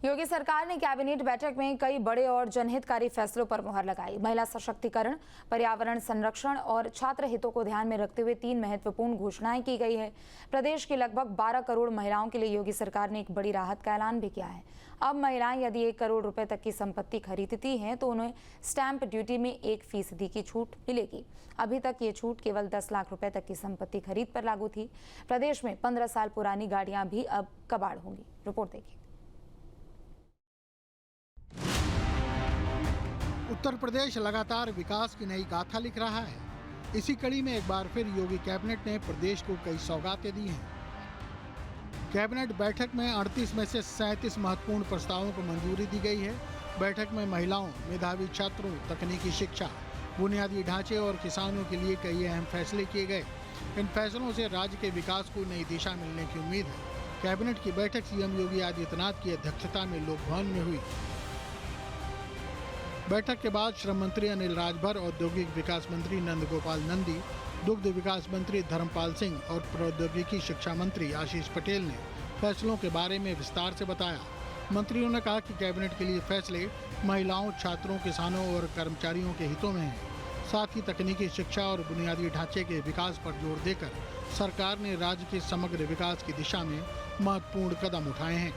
योगी सरकार ने कैबिनेट बैठक में कई बड़े और जनहितकारी फैसलों पर मुहर लगाई। महिला सशक्तिकरण, पर्यावरण संरक्षण और छात्र हितों को ध्यान में रखते हुए 3 महत्वपूर्ण घोषणाएं की गई है। प्रदेश की लगभग 12 करोड़ महिलाओं के लिए योगी सरकार ने एक बड़ी राहत का ऐलान भी किया है। अब महिलाएं यदि 1 करोड़ रुपए तक की संपत्ति खरीदती हैं तो उन्हें स्टैंप ड्यूटी में 1% की छूट मिलेगी। अभी तक ये छूट केवल 10 लाख रुपए तक की संपत्ति खरीद पर लागू थी। प्रदेश में 15 साल पुरानी गाड़ियां भी अब कबाड़ होंगी। रिपोर्ट देखिए। उत्तर प्रदेश लगातार विकास की नई गाथा लिख रहा है। इसी कड़ी में एक बार फिर योगी कैबिनेट ने प्रदेश को कई सौगातें दी हैं। कैबिनेट बैठक में 38 में से 37 महत्वपूर्ण प्रस्तावों को मंजूरी दी गई है। बैठक में महिलाओं, मेधावी छात्रों, तकनीकी शिक्षा, बुनियादी ढांचे और किसानों के लिए कई अहम फैसले किए गए। इन फैसलों से राज्य के विकास को नई दिशा मिलने की उम्मीद है। कैबिनेट की बैठक सीएम योगी आदित्यनाथ की अध्यक्षता में लोक भवन में हुई। बैठक के बाद श्रम मंत्री अनिल राजभर, औद्योगिक विकास मंत्री नंद गोपाल नंदी, दुग्ध विकास मंत्री धर्मपाल सिंह और प्रौद्योगिकी शिक्षा मंत्री आशीष पटेल ने फैसलों के बारे में विस्तार से बताया। मंत्रियों ने कहा कि कैबिनेट के लिए फैसले महिलाओं, छात्रों, किसानों और कर्मचारियों के हितों में हैं। साथ ही तकनीकी शिक्षा और बुनियादी ढांचे के विकास पर जोर देकर सरकार ने राज्य के समग्र विकास की दिशा में महत्वपूर्ण कदम उठाए हैं।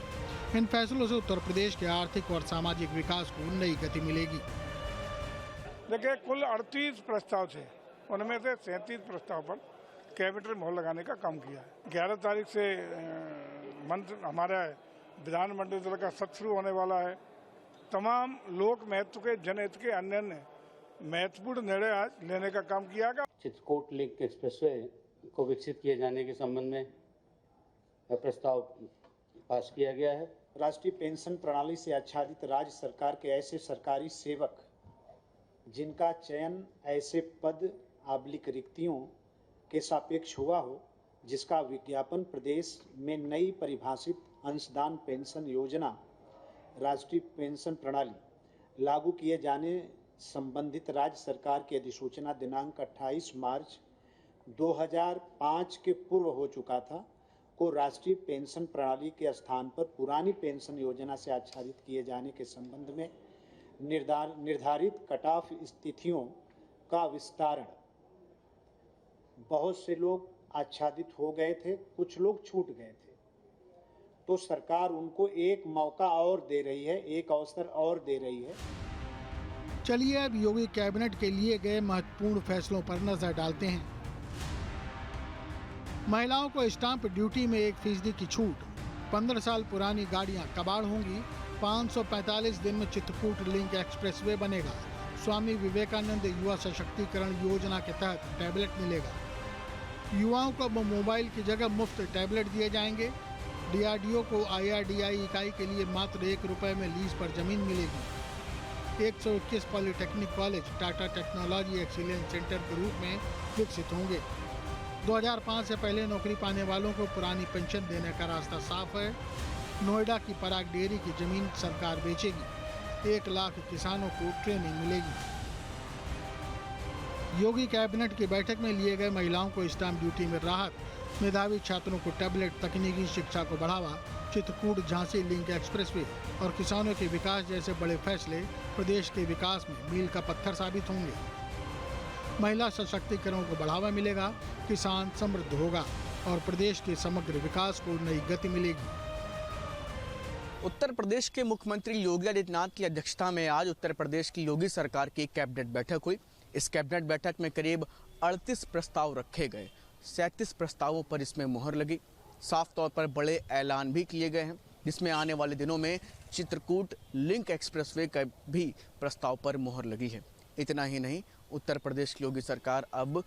इन फैसलों से उत्तर प्रदेश के आर्थिक और सामाजिक विकास को नई गति मिलेगी। देखिए, कुल 38 प्रस्ताव थे, उनमें से 37 प्रस्ताव पर कैबिनेट ने मोहर लगाने का काम किया है। 11 तारीख से हमारा विधानमंडल का सत्र शुरू होने वाला है। तमाम लोक महत्व के, जनहित के अन्य महत्वपूर्ण निर्णय आज लेने का काम किया गया। चित्रकूट लिंक एक्सप्रेसवे को विकसित किए जाने के संबंध में प्रस्ताव पास किया गया है। राष्ट्रीय पेंशन प्रणाली से आच्छादित राज्य सरकार के ऐसे सरकारी सेवक जिनका चयन ऐसे पद आबलिक रिक्तियों के सापेक्ष हुआ हो, जिसका विज्ञापन प्रदेश में नई परिभाषित अंशदान पेंशन योजना राष्ट्रीय पेंशन प्रणाली लागू किए जाने संबंधित राज्य सरकार की अधिसूचना दिनांक 28 मार्च 2005 के पूर्व हो चुका था, को राष्ट्रीय पेंशन प्रणाली के स्थान पर पुरानी पेंशन योजना से आच्छादित किए जाने के संबंध में निर्धारित कट ऑफ स्थितियों का विस्तारण। बहुत से लोग आच्छादित हो गए थे, कुछ लोग छूट गए थे, तो सरकार उनको एक मौका और दे रही है, एक अवसर और दे रही है। चलिए अब योगी कैबिनेट के लिए गए महत्वपूर्ण फैसलों पर नजर डालते हैं। महिलाओं को स्टाम्प ड्यूटी में 1% की छूट, 15 साल पुरानी गाड़ियां कबाड़ होंगी, 545 दिन में चित्रकूट लिंक एक्सप्रेसवे बनेगा, स्वामी विवेकानंद युवा सशक्तिकरण योजना के तहत टैबलेट मिलेगा, युवाओं को मोबाइल की जगह मुफ्त टैबलेट दिए जाएंगे, डीआरडीओ को IRDI इकाई के लिए मात्र 1 रुपए में लीज पर जमीन मिलेगी, 121 polytechnic college Tata technology excellence centre के रूप में विकसित होंगे। 2005 से पहले नौकरी पाने वालों को पुरानी पेंशन देने का रास्ता साफ है। नोएडा की पराग डेयरी की जमीन सरकार बेचेगी, 1 लाख किसानों को ट्रेनिंग मिलेगी। योगी कैबिनेट की बैठक में लिए गए महिलाओं को स्टाम्प ड्यूटी में राहत, मेधावी छात्रों को टैबलेट, तकनीकी शिक्षा को बढ़ावा, चित्रकूट झांसी लिंक एक्सप्रेसवे और किसानों के विकास जैसे बड़े फैसले प्रदेश के विकास में मील का पत्थर साबित होंगे। महिला सशक्तिकरण को बढ़ावा मिलेगा, किसान समृद्ध होगा और प्रदेश के समग्र विकास को नई गति मिलेगी। उत्तर प्रदेश के मुख्यमंत्री योगी आदित्यनाथ की अध्यक्षता में आज उत्तर प्रदेश की योगी सरकार की कैबिनेट बैठक हुई। इस कैबिनेट बैठक में करीब 38 प्रस्ताव रखे गए, 37 प्रस्तावों पर इसमें मुहर लगी। साफ तौर पर बड़े ऐलान भी किए गए हैं, जिसमें आने वाले दिनों में चित्रकूट लिंक एक्सप्रेसवे का भी प्रस्ताव पर मुहर लगी है। इतना ही नहीं, उत्तर प्रदेश की योगी सरकार अब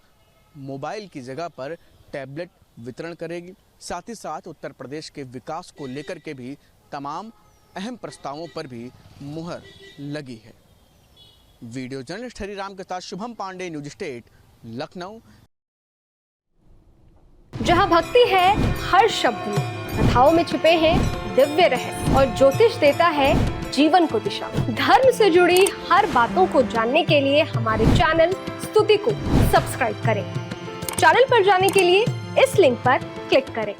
मोबाइल की जगह पर टैबलेट वितरण करेगी। साथ ही साथ उत्तर प्रदेश के विकास को लेकर के भी तमाम अहम प्रस्तावों पर भी मुहर लगी है। वीडियो जर्नलिस्ट हरिराम के साथ शुभम पांडे, न्यूज स्टेट, लखनऊ। जहां भक्ति है हर शब्द में, कथाओं में छुपे हैं दिव्य रहस्य और ज्योतिष देता है जीवन को दिशा। धर्म से जुड़ी हर बातों को जानने के लिए हमारे चैनल स्तुति को सब्सक्राइब करें। चैनल पर जाने के लिए इस लिंक पर क्लिक करें।